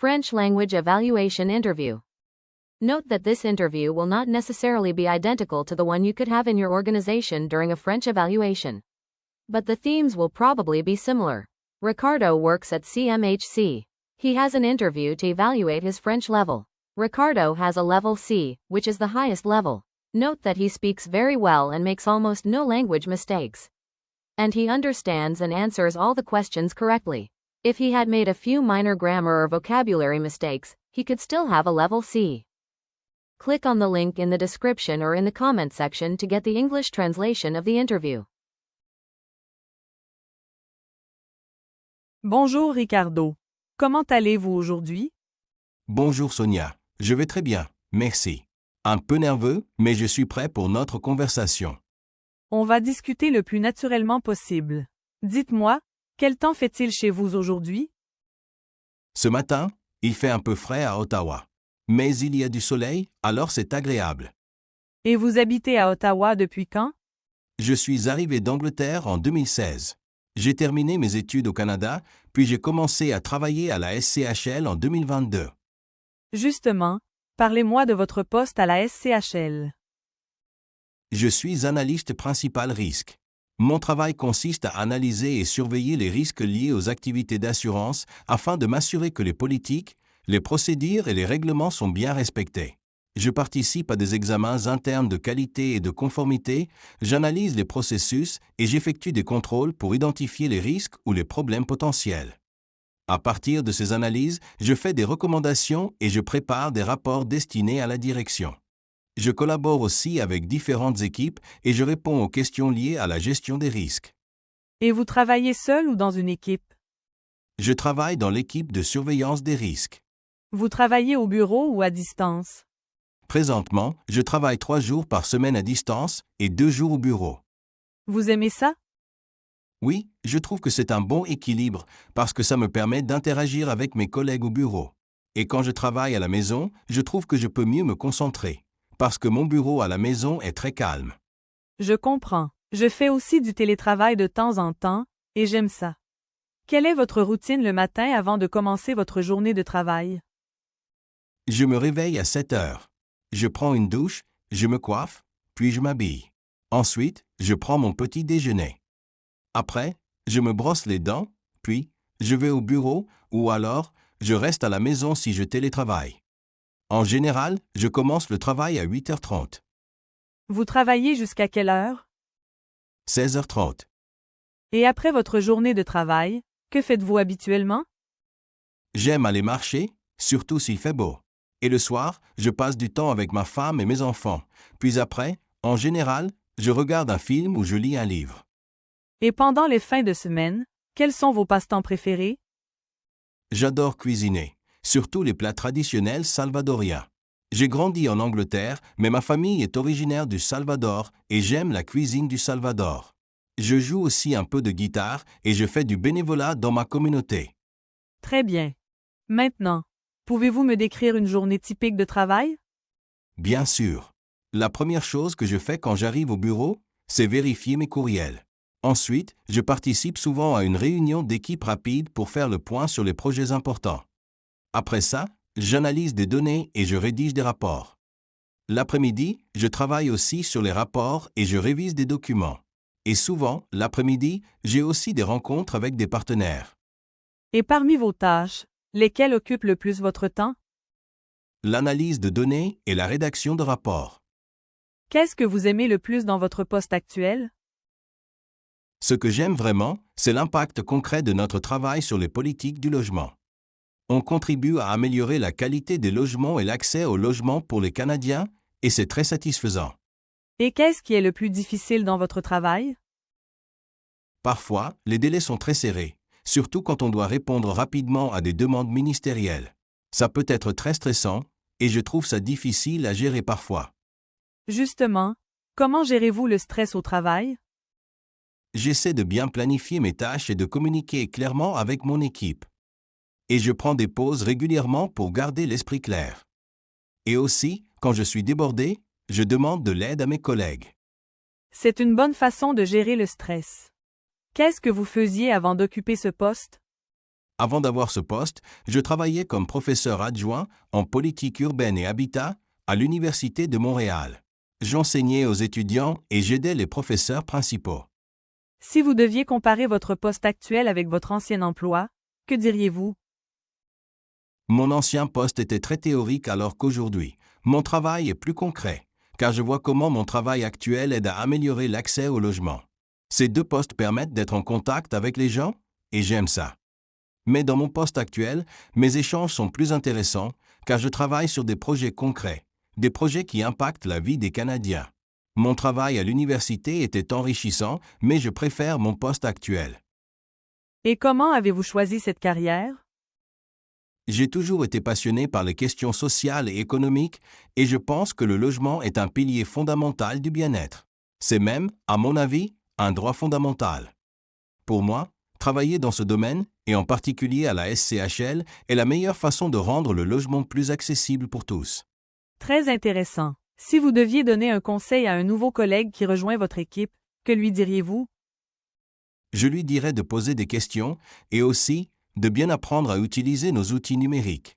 French Language Evaluation Interview. Note that this interview will not necessarily be identical to the one you could have in your organization during a French evaluation. But the themes will probably be similar. Ricardo works at CMHC. He has an interview to evaluate his French level. Ricardo has a level C, which is the highest level. Note that he speaks very well and makes almost no language mistakes. And he understands and answers all the questions correctly. If he had made a few minor grammar or vocabulary mistakes, he could still have a level C. Click on the link in the description or in the comment section to get the English translation of the interview. Bonjour Ricardo. Comment allez-vous aujourd'hui? Bonjour Sonia, je vais très bien, merci. Un peu nerveux, mais je suis prêt pour notre conversation. On va discuter le plus naturellement possible. Dites-moi, quel temps fait-il chez vous aujourd'hui? Ce matin, il fait un peu frais à Ottawa. Mais il y a du soleil, alors c'est agréable. Et vous habitez à Ottawa depuis quand? Je suis arrivé d'Angleterre en 2016. J'ai terminé mes études au Canada, puis j'ai commencé à travailler à la SCHL en 2022. Justement, parlez-moi de votre poste à la SCHL. Je suis analyste principal risque. Mon travail consiste à analyser et surveiller les risques liés aux activités d'assurance afin de m'assurer que les politiques, les procédures et les règlements sont bien respectés. Je participe à des examens internes de qualité et de conformité, j'analyse les processus et j'effectue des contrôles pour identifier les risques ou les problèmes potentiels. À partir de ces analyses, je fais des recommandations et je prépare des rapports destinés à la direction. Je collabore aussi avec différentes équipes et je réponds aux questions liées à la gestion des risques. Et vous travaillez seul ou dans une équipe? Je travaille dans l'équipe de surveillance des risques. Vous travaillez au bureau ou à distance? Présentement, je travaille 3 jours par semaine à distance et 2 jours au bureau. Vous aimez ça? Oui, je trouve que c'est un bon équilibre parce que ça me permet d'interagir avec mes collègues au bureau. Et quand je travaille à la maison, je trouve que je peux mieux me concentrer parce que mon bureau à la maison est très calme. Je comprends. Je fais aussi du télétravail de temps en temps, et j'aime ça. Quelle est votre routine le matin avant de commencer votre journée de travail? Je me réveille à 7 heures. Je prends une douche, je me coiffe, puis je m'habille. Ensuite, je prends mon petit déjeuner. Après, je me brosse les dents, puis, je vais au bureau, ou alors, je reste à la maison si je télétravaille. En général, je commence le travail à 8h30. Vous travaillez jusqu'à quelle heure? 16h30. Et après votre journée de travail, que faites-vous habituellement? J'aime aller marcher, surtout s'il fait beau. Et le soir, je passe du temps avec ma femme et mes enfants. Puis après, en général, je regarde un film ou je lis un livre. Et pendant les fins de semaine, quels sont vos passe-temps préférés? J'adore cuisiner, surtout les plats traditionnels salvadoriens. J'ai grandi en Angleterre, mais ma famille est originaire du Salvador et j'aime la cuisine du Salvador. Je joue aussi un peu de guitare et je fais du bénévolat dans ma communauté. Très bien. Maintenant, pouvez-vous me décrire une journée typique de travail? Bien sûr. La première chose que je fais quand j'arrive au bureau, c'est vérifier mes courriels. Ensuite, je participe souvent à une réunion d'équipe rapide pour faire le point sur les projets importants. Après ça, j'analyse des données et je rédige des rapports. L'après-midi, je travaille aussi sur les rapports et je révise des documents. Et souvent, l'après-midi, j'ai aussi des rencontres avec des partenaires. Et parmi vos tâches, lesquelles occupent le plus votre temps? L'analyse de données et la rédaction de rapports. Qu'est-ce que vous aimez le plus dans votre poste actuel? Ce que j'aime vraiment, c'est l'impact concret de notre travail sur les politiques du logement. On contribue à améliorer la qualité des logements et l'accès au logement pour les Canadiens, et c'est très satisfaisant. Et qu'est-ce qui est le plus difficile dans votre travail? Parfois, les délais sont très serrés, surtout quand on doit répondre rapidement à des demandes ministérielles. Ça peut être très stressant, et je trouve ça difficile à gérer parfois. Justement, comment gérez-vous le stress au travail? J'essaie de bien planifier mes tâches et de communiquer clairement avec mon équipe. Et je prends des pauses régulièrement pour garder l'esprit clair. Et aussi, quand je suis débordé, je demande de l'aide à mes collègues. C'est une bonne façon de gérer le stress. Qu'est-ce que vous faisiez avant d'occuper ce poste? Avant d'avoir ce poste, je travaillais comme professeur adjoint en politique urbaine et habitat à l'Université de Montréal. J'enseignais aux étudiants et j'aidais les professeurs principaux. Si vous deviez comparer votre poste actuel avec votre ancien emploi, que diriez-vous? Mon ancien poste était très théorique alors qu'aujourd'hui, mon travail est plus concret, car je vois comment mon travail actuel aide à améliorer l'accès au logement. Ces deux postes permettent d'être en contact avec les gens, et j'aime ça. Mais dans mon poste actuel, mes échanges sont plus intéressants, car je travaille sur des projets concrets, des projets qui impactent la vie des Canadiens. Mon travail à l'université était enrichissant, mais je préfère mon poste actuel. Et comment avez-vous choisi cette carrière? J'ai toujours été passionné par les questions sociales et économiques, et je pense que le logement est un pilier fondamental du bien-être. C'est même, à mon avis, un droit fondamental. Pour moi, travailler dans ce domaine, et en particulier à la SCHL, est la meilleure façon de rendre le logement plus accessible pour tous. Très intéressant. Si vous deviez donner un conseil à un nouveau collègue qui rejoint votre équipe, que lui diriez-vous? Je lui dirais de poser des questions, et aussi, de bien apprendre à utiliser nos outils numériques.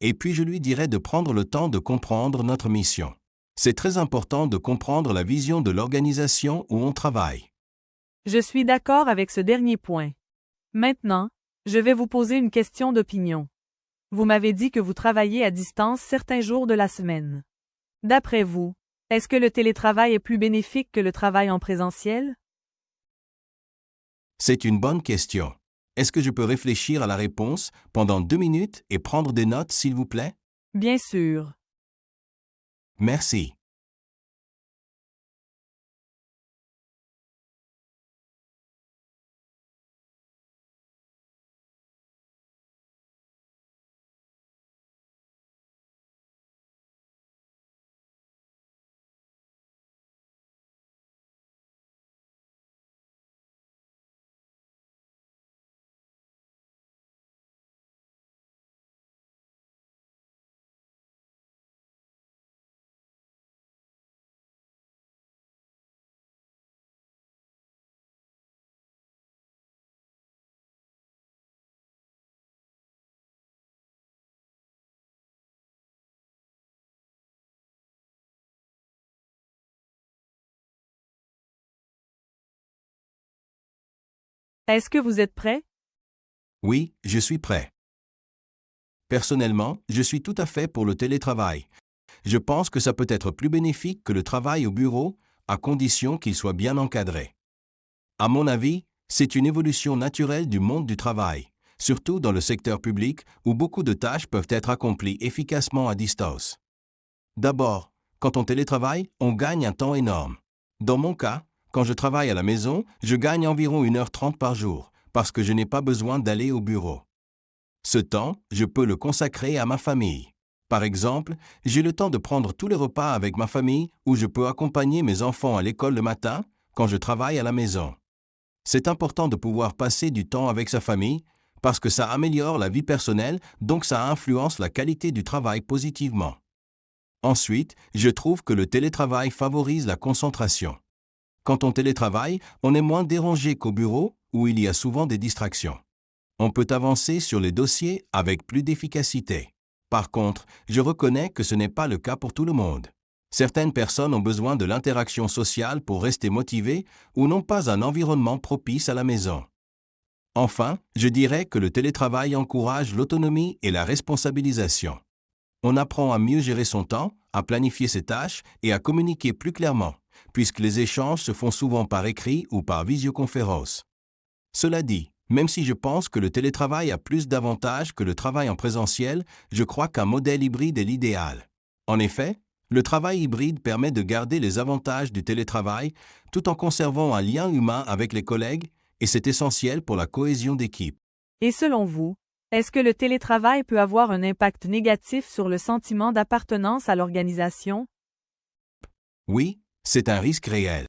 Et puis je lui dirais de prendre le temps de comprendre notre mission. C'est très important de comprendre la vision de l'organisation où on travaille. Je suis d'accord avec ce dernier point. Maintenant, je vais vous poser une question d'opinion. Vous m'avez dit que vous travaillez à distance certains jours de la semaine. D'après vous, est-ce que le télétravail est plus bénéfique que le travail en présentiel? C'est une bonne question. Est-ce que je peux réfléchir à la réponse pendant 2 minutes et prendre des notes, s'il vous plaît? Bien sûr. Merci. Est-ce que vous êtes prêt? Oui, je suis prêt. Personnellement, je suis tout à fait pour le télétravail. Je pense que ça peut être plus bénéfique que le travail au bureau, à condition qu'il soit bien encadré. À mon avis, c'est une évolution naturelle du monde du travail, surtout dans le secteur public où beaucoup de tâches peuvent être accomplies efficacement à distance. D'abord, quand on télétravaille, on gagne un temps énorme. Dans mon cas, quand je travaille à la maison, je gagne environ 1h30 par jour, parce que je n'ai pas besoin d'aller au bureau. Ce temps, je peux le consacrer à ma famille. Par exemple, j'ai le temps de prendre tous les repas avec ma famille ou je peux accompagner mes enfants à l'école le matin quand je travaille à la maison. C'est important de pouvoir passer du temps avec sa famille parce que ça améliore la vie personnelle, donc ça influence la qualité du travail positivement. Ensuite, je trouve que le télétravail favorise la concentration. Quand on télétravaille, on est moins dérangé qu'au bureau où il y a souvent des distractions. On peut avancer sur les dossiers avec plus d'efficacité. Par contre, je reconnais que ce n'est pas le cas pour tout le monde. Certaines personnes ont besoin de l'interaction sociale pour rester motivées ou n'ont pas un environnement propice à la maison. Enfin, je dirais que le télétravail encourage l'autonomie et la responsabilisation. On apprend à mieux gérer son temps, à planifier ses tâches et à communiquer plus clairement, puisque les échanges se font souvent par écrit ou par visioconférence. Cela dit, même si je pense que le télétravail a plus d'avantages que le travail en présentiel, je crois qu'un modèle hybride est l'idéal. En effet, le travail hybride permet de garder les avantages du télétravail tout en conservant un lien humain avec les collègues et c'est essentiel pour la cohésion d'équipe. Et selon vous, est-ce que le télétravail peut avoir un impact négatif sur le sentiment d'appartenance à l'organisation? Oui, c'est un risque réel.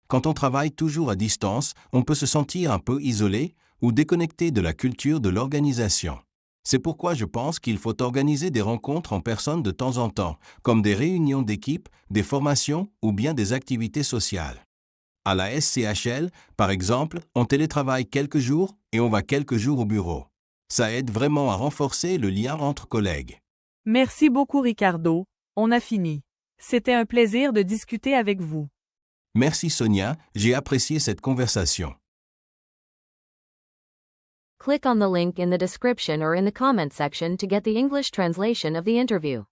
Quand on travaille toujours à distance, on peut se sentir un peu isolé ou déconnecté de la culture de l'organisation. C'est pourquoi je pense qu'il faut organiser des rencontres en personne de temps en temps, comme des réunions d'équipe, des formations ou bien des activités sociales. À la SCHL, par exemple, on télétravaille quelques jours et on va quelques jours au bureau. Ça aide vraiment à renforcer le lien entre collègues. Merci beaucoup Ricardo, on a fini. C'était un plaisir de discuter avec vous. Merci Sonia, j'ai apprécié cette conversation. Click on the link in the description or in the comment section to get the English translation of the interview.